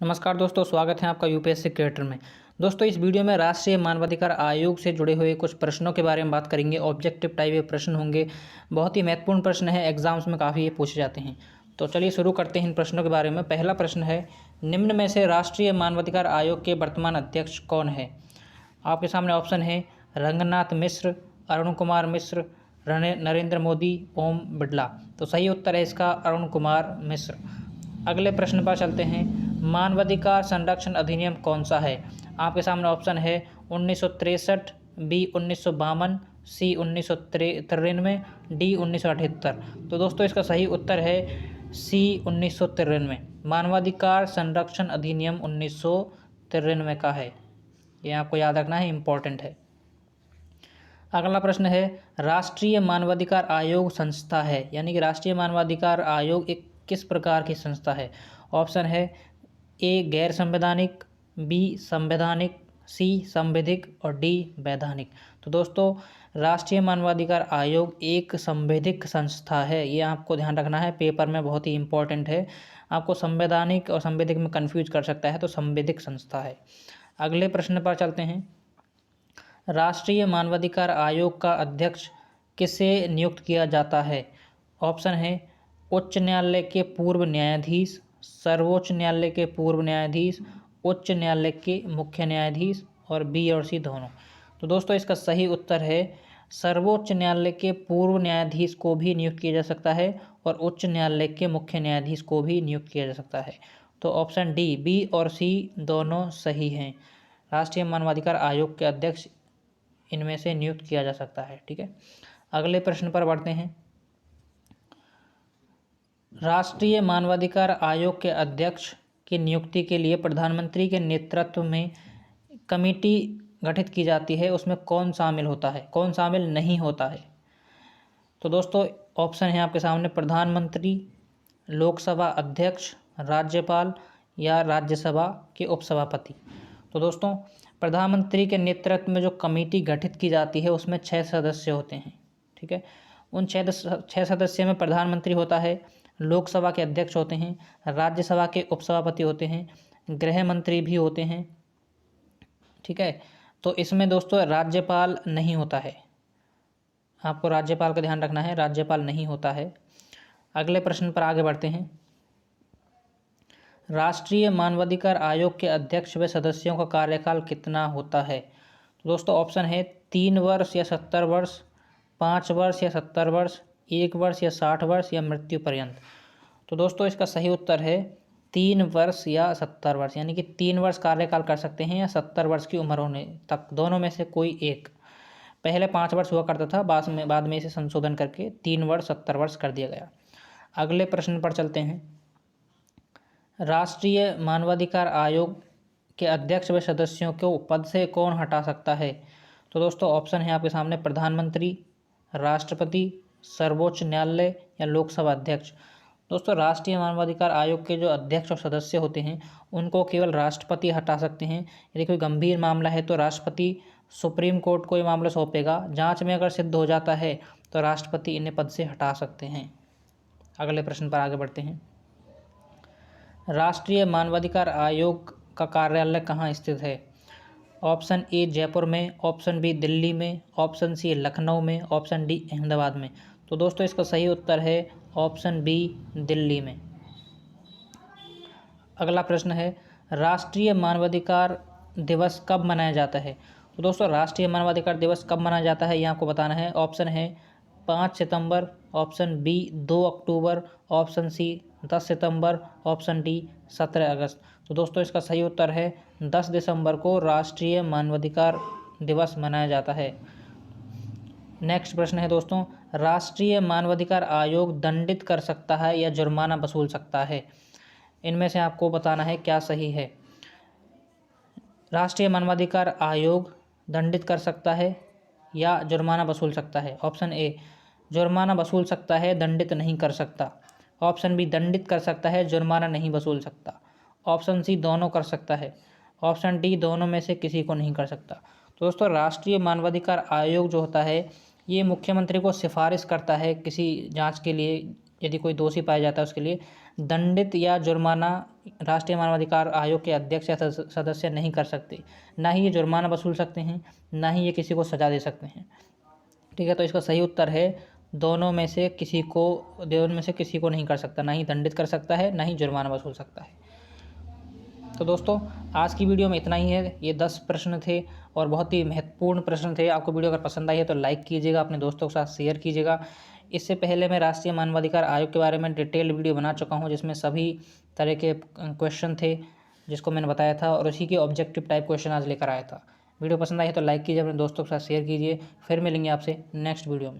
नमस्कार दोस्तों, स्वागत है आपका यूपीएससी क्रिएटर में। दोस्तों, इस वीडियो में राष्ट्रीय मानवाधिकार आयोग से जुड़े हुए कुछ प्रश्नों के बारे में बात करेंगे। ऑब्जेक्टिव टाइप के प्रश्न होंगे, बहुत ही महत्वपूर्ण प्रश्न है, एग्जाम्स में काफ़ी ये पूछे जाते हैं। तो चलिए शुरू करते हैं इन प्रश्नों के बारे में। पहला प्रश्न है, निम्न में से राष्ट्रीय मानवाधिकार आयोग के वर्तमान अध्यक्ष कौन है? आपके सामने ऑप्शन है रंगनाथ मिश्र, अरुण कुमार मिश्र, नरेंद्र मोदी, ओम बिड़ला। तो सही उत्तर है इसका अरुण कुमार मिश्र। अगले प्रश्न पर चलते हैं, मानवाधिकार संरक्षण अधिनियम कौन सा है? आपके सामने ऑप्शन है 1963, बी 1952, सी 1993, डी 1978। तो दोस्तों इसका सही उत्तर है सी 1993। मानवाधिकार संरक्षण अधिनियम 1993 का है, ये आपको याद रखना है, इम्पोर्टेंट है। अगला प्रश्न है, राष्ट्रीय मानवाधिकार आयोग संस्था है, यानी कि राष्ट्रीय मानवाधिकार आयोग एक किस प्रकार की संस्था है? ऑप्शन है ए गैर संवैधानिक, बी संवैधानिक, सी संवैधिक और डी वैधानिक। तो दोस्तों राष्ट्रीय मानवाधिकार आयोग एक संवैधिक संस्था है, ये आपको ध्यान रखना है, पेपर में बहुत ही इंपॉर्टेंट है। आपको संवैधानिक और संवैधिक में कंफ्यूज कर सकता है, तो संवैधिक संस्था है। अगले प्रश्न पर चलते हैं, राष्ट्रीय मानवाधिकार आयोग का अध्यक्ष किसे नियुक्त किया जाता है? ऑप्शन है उच्च न्यायालय के पूर्व न्यायाधीश, सर्वोच्च न्यायालय के पूर्व न्यायाधीश, उच्च न्यायालय के मुख्य न्यायाधीश और बी और सी दोनों। तो दोस्तों इसका सही उत्तर है सर्वोच्च न्यायालय के पूर्व न्यायाधीश को भी नियुक्त किया जा सकता है और उच्च न्यायालय के मुख्य न्यायाधीश को भी नियुक्त किया जा सकता है। तो ऑप्शन डी, बी और सी दोनों सही हैं। राष्ट्रीय मानवाधिकार आयोग के अध्यक्ष इनमें से नियुक्त किया जा सकता है। ठीक है, अगले प्रश्न पर बढ़ते हैं, राष्ट्रीय मानवाधिकार आयोग के अध्यक्ष की नियुक्ति के लिए प्रधानमंत्री के नेतृत्व में कमेटी गठित की जाती है, उसमें कौन शामिल होता है, कौन शामिल नहीं होता है? तो दोस्तों ऑप्शन है आपके सामने प्रधानमंत्री, लोकसभा अध्यक्ष, राज्यपाल या राज्यसभा के उपसभापति। तो दोस्तों प्रधानमंत्री के नेतृत्व में जो कमेटी गठित की जाती है उसमें 6 सदस्य होते हैं। ठीक है, उन 6 सदस्य में प्रधानमंत्री होता है, लोकसभा के अध्यक्ष होते हैं, राज्यसभा के उपसभापति होते हैं, गृह मंत्री भी होते हैं। ठीक है, तो इसमें दोस्तों राज्यपाल नहीं होता है, आपको राज्यपाल का ध्यान रखना है, राज्यपाल नहीं होता है। अगले प्रश्न पर आगे बढ़ते हैं, राष्ट्रीय मानवाधिकार आयोग के अध्यक्ष व सदस्यों का कार्यकाल कितना होता है? तो दोस्तों ऑप्शन है 3 वर्ष या 70 वर्ष, 5 वर्ष या 70 वर्ष, 1 वर्ष या 60 वर्ष या मृत्यु पर्यंत। तो दोस्तों इसका सही उत्तर है 3 वर्ष या 70 वर्ष, यानी कि 3 वर्ष कार्यकाल कर सकते हैं या 70 वर्ष की उम्र होने तक, दोनों में से कोई एक। पहले 5 वर्ष हुआ करता था, बाद में इसे संशोधन करके 3 वर्ष 70 वर्ष कर दिया गया। अगले प्रश्न पर चलते हैं, राष्ट्रीय मानवाधिकार आयोग के अध्यक्ष व सदस्यों को पद से कौन हटा सकता है? तो दोस्तों ऑप्शन है आपके सामने प्रधानमंत्री, राष्ट्रपति, सर्वोच्च न्यायालय या लोकसभा अध्यक्ष। दोस्तों राष्ट्रीय मानवाधिकार आयोग के जो अध्यक्ष और सदस्य होते हैं उनको केवल राष्ट्रपति हटा सकते हैं। यदि कोई गंभीर मामला है तो राष्ट्रपति सुप्रीम कोर्ट को ये मामला सौंपेगा, जांच में अगर सिद्ध हो जाता है तो राष्ट्रपति इन्हें पद से हटा सकते हैं। अगले प्रश्न पर आगे बढ़ते हैं, राष्ट्रीय मानवाधिकार आयोग का कार्यालय कहाँ स्थित है? ऑप्शन ए जयपुर में, ऑप्शन बी दिल्ली में, ऑप्शन सी लखनऊ में, ऑप्शन डी अहमदाबाद में। तो दोस्तों इसका सही उत्तर है ऑप्शन बी दिल्ली में। अगला प्रश्न है, राष्ट्रीय मानवाधिकार दिवस कब मनाया जाता है? तो दोस्तों राष्ट्रीय मानवाधिकार दिवस कब मनाया जाता है ये आपको बताना है। ऑप्शन है 5 सितंबर, ऑप्शन बी 2 अक्टूबर, ऑप्शन सी 10 सितंबर, ऑप्शन डी 17 अगस्त। तो दोस्तों इसका सही उत्तर है 10 दिसंबर को राष्ट्रीय मानवाधिकार दिवस मनाया जाता है। नेक्स्ट प्रश्न है दोस्तों, राष्ट्रीय मानवाधिकार आयोग दंडित कर सकता है या जुर्माना वसूल सकता है? इनमें से आपको बताना है क्या सही है। राष्ट्रीय मानवाधिकार आयोग दंडित कर सकता है या जुर्माना वसूल सकता है? ऑप्शन ए जुर्माना वसूल सकता है, दंडित नहीं कर सकता। ऑप्शन बी दंडित कर सकता है, जुर्माना नहीं वसूल सकता। ऑप्शन सी दोनों कर सकता है। ऑप्शन डी दोनों में से किसी को नहीं कर सकता। तो दोस्तों राष्ट्रीय मानवाधिकार आयोग जो होता है ये मुख्यमंत्री को सिफारिश करता है किसी जांच के लिए, यदि कोई दोषी पाया जाता है उसके लिए दंडित या जुर्माना राष्ट्रीय मानवाधिकार आयोग के अध्यक्ष या सदस्य नहीं कर सकते। ना ही ये जुर्माना वसूल सकते हैं, ना ही ये किसी को सज़ा दे सकते हैं। ठीक है, तो इसका सही उत्तर है दोनों में से किसी को नहीं कर सकता, ना ही दंडित कर सकता है, ना ही जुर्माना वसूल सकता है। तो दोस्तों आज की वीडियो में इतना ही है। ये 10 प्रश्न थे और बहुत ही महत्वपूर्ण प्रश्न थे। आपको वीडियो अगर पसंद आई है तो लाइक कीजिएगा, अपने दोस्तों के साथ शेयर कीजिएगा। इससे पहले मैं राष्ट्रीय मानवाधिकार आयोग के बारे में डिटेल्ड वीडियो बना चुका हूँ, जिसमें सभी तरह के क्वेश्चन थे जिसको मैंने बताया था, और उसी के ऑब्जेक्टिव टाइप क्वेश्चन आज लेकर आया था। वीडियो पसंद आई है तो लाइक कीजिए, अपने दोस्तों के साथ शेयर कीजिए। फिर मिलेंगे आपसे नेक्स्ट वीडियो में।